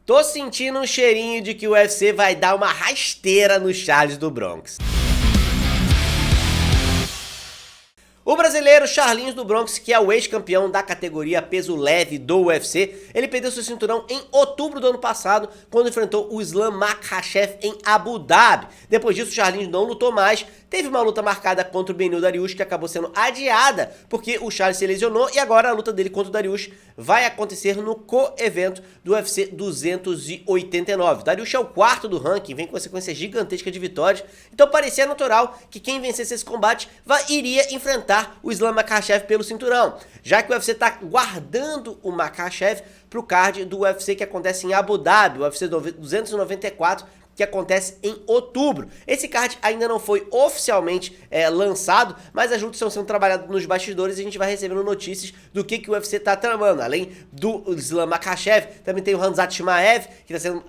Tô sentindo um cheirinho de que o UFC vai dar uma rasteira no Charles do Bronx. O brasileiro Charlinhos do Bronx, que é o ex-campeão da categoria peso leve do UFC, ele perdeu seu cinturão em outubro do ano passado, quando enfrentou o Islam Makhachev em Abu Dhabi. Depois disso, o Charlinhos não lutou mais, teve uma luta marcada contra o Beneil Dariush, que acabou sendo adiada, porque o Charles se lesionou, e agora a luta dele contra o Dariush vai acontecer no co-evento do UFC 289. O Dariush é o quarto do ranking, vem com uma sequência gigantesca de vitórias, então parecia natural que quem vencesse esse combate iria enfrentar o Islam Makhachev pelo cinturão, já que o UFC está guardando o Makhachev para o card do UFC que acontece em Abu Dhabi, o UFC 294, que acontece em outubro. Esse card ainda não foi oficialmente lançado, mas as lutas estão sendo trabalhadas nos bastidores e a gente vai recebendo notícias do que o UFC está tramando. Além do Islam Makhachev, também tem o Khamzat Chimaev, que está sendo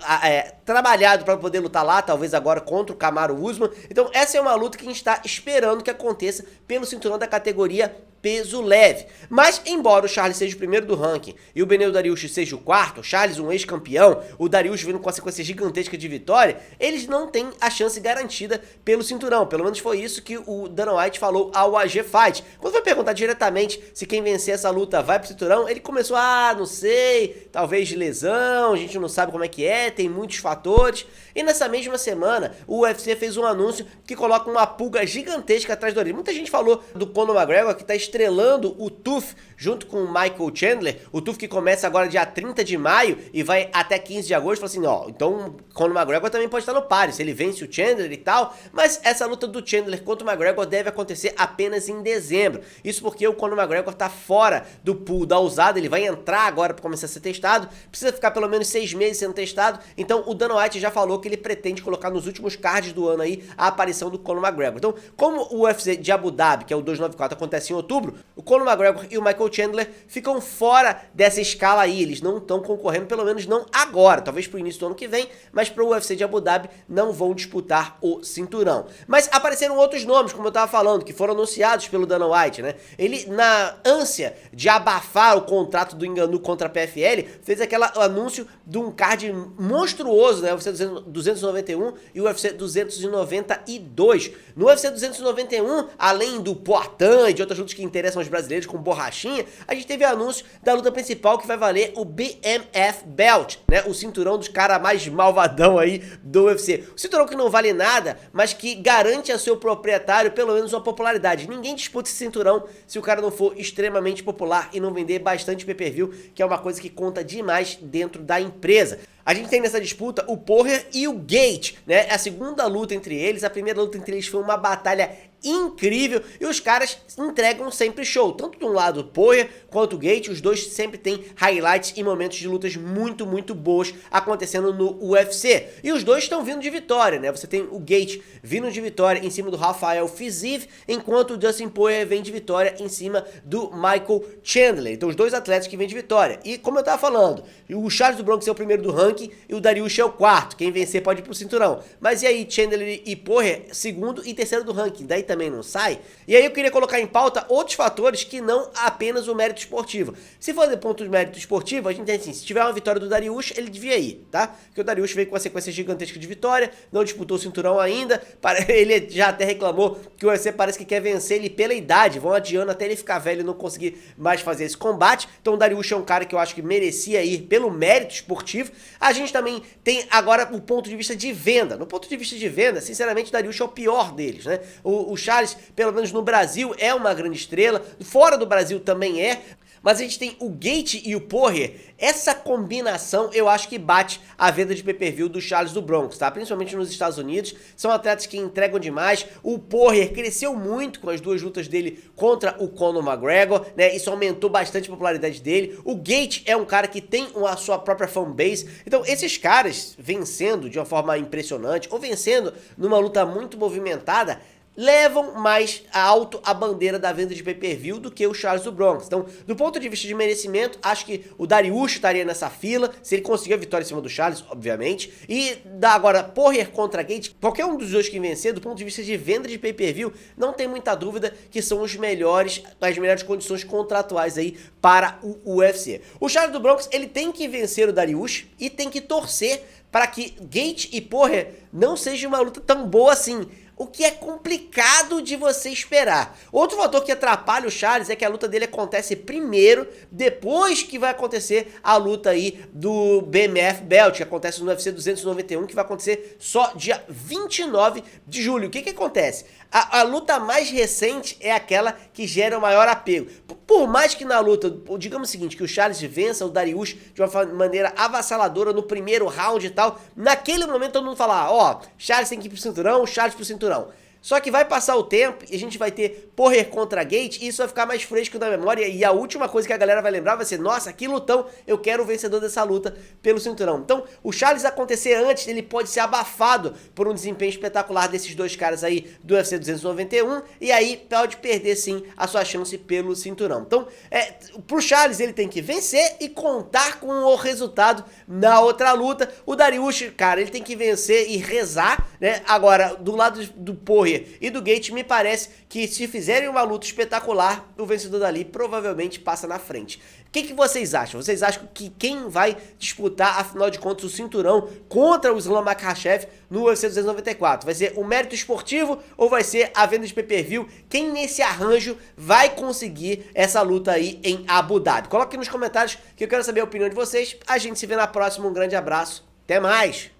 trabalhado para poder lutar lá, talvez agora contra o Kamaru Usman. Então essa é uma luta que a gente está esperando que aconteça pelo cinturão da categoria peso leve. Mas, embora o Charles seja o primeiro do ranking e o Beneil Dariush seja o quarto, o Charles um ex-campeão, o Dariush vindo com uma sequência gigantesca de vitória, eles não têm a chance garantida pelo cinturão. Pelo menos foi isso que o Dana White falou ao AG Fight. Quando foi perguntar diretamente se quem vencer essa luta vai pro cinturão, ele começou, não sei, talvez de lesão, a gente não sabe como é que é, tem muitos fatores. E nessa mesma semana, o UFC fez um anúncio que coloca uma pulga gigantesca atrás do orelha. Muita gente falou do Conor McGregor, que está estrelando o TUF junto com o Michael Chandler, o TUF que começa agora dia 30 de maio e vai até 15 de agosto, falou assim, então o Conor McGregor também pode estar no páreo, se ele vence o Chandler e tal, mas essa luta do Chandler contra o McGregor deve acontecer apenas em dezembro, isso porque o Conor McGregor tá fora do pool da usada, ele vai entrar agora para começar a ser testado, precisa ficar pelo menos 6 meses sendo testado, então o Dana White já falou que ele pretende colocar nos últimos cards do ano aí a aparição do Conor McGregor. Então, como o UFC de Abu Dhabi, que é o 294, acontece em outubro, o Conor McGregor e o Michael Chandler ficam fora dessa escala aí, eles não estão concorrendo, pelo menos não agora, talvez pro início do ano que vem, mas pro UFC de Abu Dhabi não vão disputar o cinturão. Mas apareceram outros nomes, como eu tava falando, que foram anunciados pelo Dana White, né? Ele, na ânsia de abafar o contrato do Ngannou contra a PFL, fez aquele anúncio de um card monstruoso, né? O UFC 291 e o UFC 292. No UFC 291, além do Poatan e de outras lutas que interessam aos brasileiros, com borrachinha, a gente teve anúncio da luta principal que vai valer o BMF Belt, né? O cinturão dos caras mais malvadão aí do UFC. O cinturão que não vale nada, mas que garante a seu proprietário pelo menos uma popularidade. Ninguém disputa esse cinturão se o cara não for extremamente popular e não vender bastante pay-per-view, que é uma coisa que conta demais dentro da empresa. A gente tem nessa disputa o Poirier e o Gate, né? A segunda luta entre eles, a primeira luta entre eles foi uma batalha incrível e os caras entregam sempre show, tanto de um lado o Poirier quanto o Gate, os dois sempre tem highlights e momentos de lutas muito, muito boas acontecendo no UFC. E os dois estão vindo de vitória, né? Você tem o Gate vindo de vitória em cima do Rafael Fiziev, enquanto o Dustin Poirier vem de vitória em cima do Michael Chandler. Então os dois atletas que vêm de vitória. E como eu tava falando, o Charles do Bronx é o primeiro do ranking e o Dariush é o quarto. Quem vencer pode ir pro cinturão. Mas e aí, Chandler e Poirier, segundo e terceiro do ranking. Daí também não sai? E aí eu queria colocar em pauta outros fatores que não apenas o mérito esportivo. Se for do ponto de mérito esportivo, a gente tem assim, se tiver uma vitória do Dariush, ele devia ir, tá? Porque o Dariush veio com uma sequência gigantesca de vitória, não disputou o cinturão ainda, ele já até reclamou que o UFC parece que quer vencer ele pela idade, vão adiando até ele ficar velho e não conseguir mais fazer esse combate. Então o Dariush é um cara que eu acho que merecia ir pelo mérito esportivo. A gente também tem agora o ponto de vista de venda. No ponto de vista de venda, sinceramente, o Dariush é o pior deles, né? O Charles, pelo menos no Brasil, é uma grande estrela, fora do Brasil também é, mas a gente tem o Gate e o Poirier, essa combinação eu acho que bate a venda de pay-per-view do Charles do Bronx, tá? Principalmente nos Estados Unidos, são atletas que entregam demais, o Poirier cresceu muito com as duas lutas dele contra o Conor McGregor, né? Isso aumentou bastante a popularidade dele, o Gate é um cara que tem a sua própria fanbase, então esses caras vencendo de uma forma impressionante, ou vencendo numa luta muito movimentada, levam mais alto a bandeira da venda de pay-per-view do que o Charles do Bronx. Então, do ponto de vista de merecimento, acho que o Dariush estaria nessa fila, se ele conseguir a vitória em cima do Charles, obviamente. E agora, Poirier contra Gate, qualquer um dos dois que vencer, do ponto de vista de venda de pay-per-view, não tem muita dúvida que são as melhores condições contratuais aí para o UFC. O Charles do Bronx, ele tem que vencer o Dariush e tem que torcer para que Gate e Poirier não seja uma luta tão boa assim, o que é complicado de você esperar. Outro fator que atrapalha o Charles é que a luta dele acontece primeiro, depois que vai acontecer a luta aí do BMF Belt, que acontece no UFC 291, que vai acontecer só dia 29 de julho. O que acontece? A luta mais recente é aquela que gera o maior apego. Por mais que na luta, digamos o seguinte, que o Charles vença o Dariush de uma maneira avassaladora no primeiro round e tal, naquele momento todo mundo fala, ó, Charles tem que ir pro cinturão, Charles pro cinturão. Só que vai passar o tempo e a gente vai ter Poirier contra Gate e isso vai ficar mais fresco na memória e a última coisa que a galera vai lembrar vai ser, nossa, que lutão, eu quero o vencedor dessa luta pelo cinturão. Então, o Charles acontecer antes, ele pode ser abafado por um desempenho espetacular desses dois caras aí do UFC 291 e aí pode perder sim a sua chance pelo cinturão. Então, pro Charles ele tem que vencer e contar com o resultado na outra luta. O Dariush, cara, ele tem que vencer e rezar, né? Agora, do lado do Poirier e do Gate, me parece que se fizerem uma luta espetacular, o vencedor dali provavelmente passa na frente. O que vocês acham? Vocês acham que quem vai disputar, afinal de contas, o cinturão contra o Islam Makhachev no UFC 294? Vai ser o mérito esportivo ou vai ser a venda de pay-per-view? Quem nesse arranjo vai conseguir essa luta aí em Abu Dhabi? Coloque aqui nos comentários que eu quero saber a opinião de vocês. A gente se vê na próxima. Um grande abraço. Até mais!